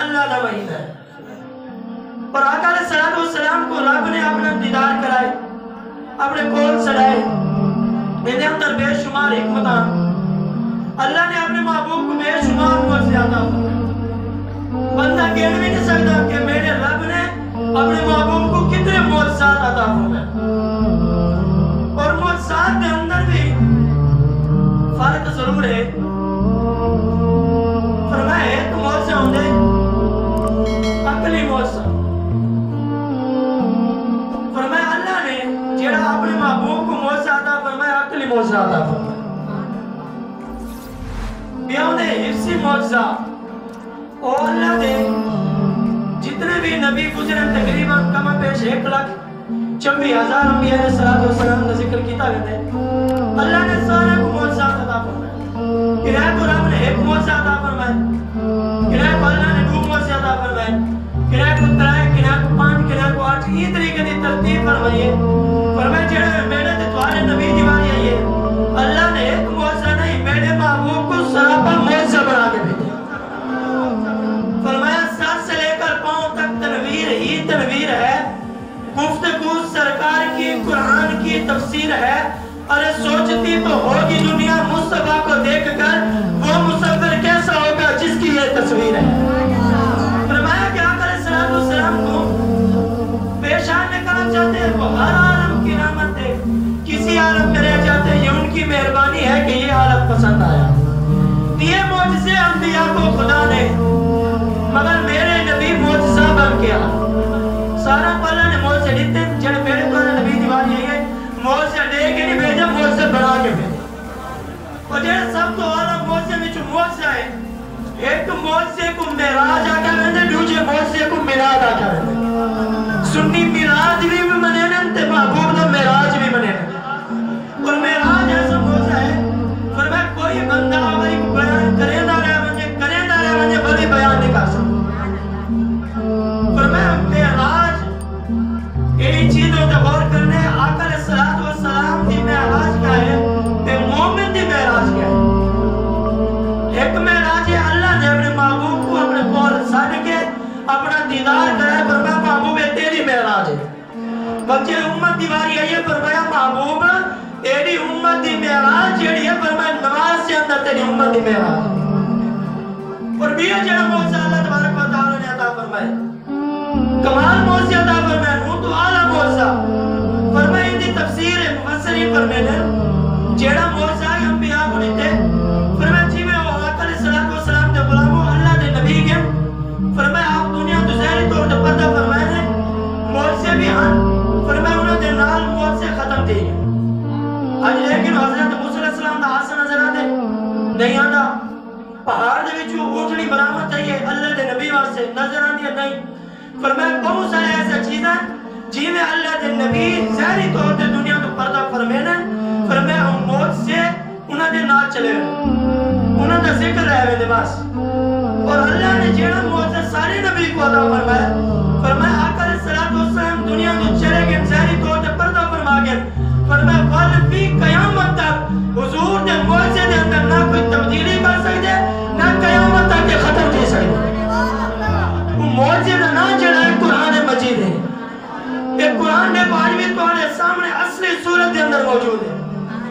اللہ دا مہینہ ہے۔ اور آقا علیہ السلام کو رب نے اپنا دیدار کرائے، اپنے کول سڑائے، میرے اندر بے شمار حکمتاں، اللہ نے اپنے محبوب کو بے شمار معجزات عطا فرمائے۔ بندہ کہہ بھی نہیں سکتا کہ میرے رب نے اپنے محبوب کو کتنے معجزات عطا فرمائے۔ اور معجزات کے اندر بھی فرق ضرور ہے۔ فرمایا ایک معجزہ ہوندے عقلی معجزہ۔ فرمایا اللہ نے جڑا اپنے محبوب کو معجزہ عطا فرمایا عقلی معجزہ عطا فرمایا۔ بیاؤں نے حفظی معجزہ اور اللہ دے جتنے بھی نبی گزرے تقریباً کم پیش 1,26,000 انبیاء علیہ السلام کا ذکر کیتا گیا ہے۔ اللہ نے سارے کو معجزات عطا فرمایا۔ کنائے کو رب نے ایک معجزہ عطا فرمایا، کنائے کو اللہ نے 2 معجزے عطا فرمائے، کنائے کو 3، کنائے کو 5، کنائے کو 8، یہ طریقے کی ترتیب فرمائیے۔ فرمائے جڑے میرے تے تمہارے نبی دیوانی آئیے، اللہ نے ایک معجزہ نہیں میرے محبوب کو سراپا معجزہ بنا کے بھیجا۔ فرمایا سر سے لے کر پاؤں تک تنویر ہی تنویر ہے، گفتگو سرکار کی قرآن کی تفسیر ہے۔ ارے سوچتی تو ہوگی دنیا مصطفیٰ کو دیکھ کر وہ مصور کیسا ہوگا جس کی یہ تصویر ہے۔ فرمایا کہ آقا علیہ السلام کو پیشان میں کہا چاہتے ہیں وہ ہر عالم کی رحمت ہے، کسی عالم میں رہ جاتے ہیں، یہ ان کی مہربانی ہے کہ یہ حالت پسند آیا۔ یہ معجزے انبیاء کو خدا نے، مگر میرے نبی معجزہ بن کے آ سارا پلہ نے معجزے دیتے جنہیں میرے پلہ نبی دیوانی ہے معجزہ دے کے نہیں بھیجا، معجزہ بنا کے بھیجا۔ اور جنہیں سب تو والا معجزے میں جو معجزہ ہے، ایک معجزے کو معراج آکا رہنے، دوسرے معجزے کو میلاد آکا رہنے۔ سنی میلاد بھی منینے تے محبوب دا معراج بھی منینے۔ اور معراج ایسا معجزہ ہے، فرمایا کوئی بندہ آگئی کو بیان کرے نہ رہے مجھے بڑی بیان نہیں کر سکتا۔ فرمایا معراج یہی چیزوں تے غور کرنے آقا علیہ السلام دی معراج کیا ہے تے مومن دی معراج کیا ہے۔ ایک معراج ہے اللہ نے اپنے محبوب کو اپنے قول سن کے اپنا دیدار کرائے، فرمایا محبوب تیری معراج ہے۔ بچے امت دیواری ہے، فرمایا محبوب تیری امت دی معراج جیڑی ہے، فرمایا نماز سے اندر تیری امت دی معراج۔ اور بھی ہے جڑا معجزہ اللہ تبارک و تعالی نے عطا فرمائے، کمال معجزہ عطا فرمائے، وہ تو اعلیٰ معجزہ۔ فرمائے ان دی تفسیر مفسرین فرمائے جڑا معجزہ ہے انبیاء کو دیتے، فرمائے جی میں وہ آقا علیہ السلام دے غلاموں اللہ دے نبی گئے، فرمائے آپ دنیا تو ظاہری طور پر پردہ فرمائے ہیں معجزے بھی ہاں، فرمائے انہوں نے نال معجزے ختم دے گئے۔ آج لیکن حضرت موسیٰ علیہ السلام دا حسن نظر آتے نہیں آنا، پہاڑ دے وچوں اونٹنی برآمد چاہیے اللہ دے نبی واسطے نظر آندی ہے نہیں۔ فرمایا بہت سارے ایسا چیزیں جی میں اللہ دے نبی ظاہری طور تے دنیا تو پردہ فرمینا، فرمایا ہم موت سے انہاں دے نال چلے گئے، انہاں دا ذکر رہے ہوئے دے بس۔ اور اللہ نے جیڑا معجزہ سارے نبی کو عطا فرمایا، فرمایا آقا علیہ السلام دنیا تو چلے گئے ظاہری طور تے پردہ فرما گئے، فرمایا والفی قیامت تک حضور دے معجزے دے اندر نہ کوئی تبدیلی کر سکتے نہ قیامت تک کے ختم کی سکتے۔ وہ معجزے دا نہ جڑا ہے قرآن مجید ہے، یہ قرآن نے باجوی تمہارے سامنے اصلی صورت دے اندر موجود ہے،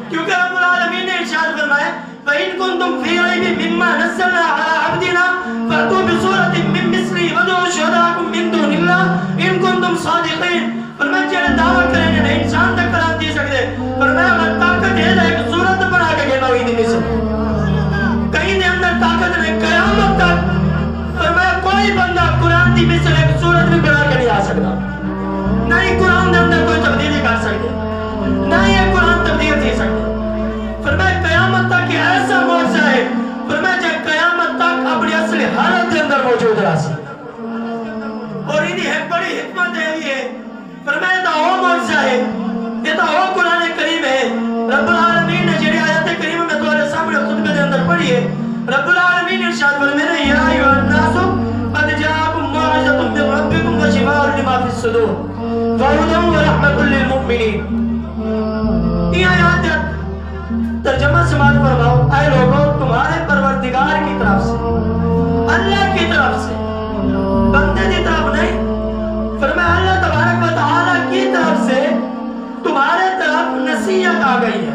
کیونکہ رب العالمین نے ارشاد فرمایا فَإِن كُنتُمْ فِي رَيْبٍ مِّمَّا نَزَّلْنَا عَلَىٰ عَبْدِنَا فَأْتُوا بِسُورَةٍ مِّن مِّثْلِهِ وَادْعُوا شُهَدَاءَكُم مِّن دُونِ اللَّهِ إِن كُنتُمْ صَادِقِينَ۔ فرمایا جڑے دعویٰ کریں گے انسان تک قرار دے سکتے، فرمایا اگر طاقت ہے ایک صورت بنا کے گھنا ہوئی نہیں مثل کہیں دے اندر طاقت نہیں قیامت تک، فرمایا کوئی بندہ قرآن دی مثل ایک صورت بھی بنا کے نہیں آ سکتا، نہ ہی قرآن دے اندر کوئی تبدیلی کر سکتے، نہ ہی قرآن تبدیل دے سکتے۔ فرمایا قیامت تک یہ ایسا معجزہ ہے، فرمایا جب قیامت تک اپنی اصلی حالت دے اندر موجود رہا سی۔ اور انہی ایک بڑی حکمت ہے یہ، فرمایا یہ تو وہ معجزہ ہے، یہ تو وہ قرآن کریم ہے۔ رب العالمین نے جڑی آیت کریم میں تمہارے سامنے خطبے دے اندر پڑھی ہے، رب العالمین ارشاد فرمایا یا ایھا الناس قد جاءکم موعظۃ من ربکم وشفاء لما فی الصدور وہدی ورحمۃ للمؤمنین۔ یہ آیات ترجمہ سماعت فرماؤ، اے لوگوں تمہارے پروردگار کی طرف سے، اللہ کی طرف سے بندے کی طرف نہیں، فرمایا اللہ تبارک و تعالیٰ کی طرف سے تمہارے طرف نصیحت آ گئی ہے۔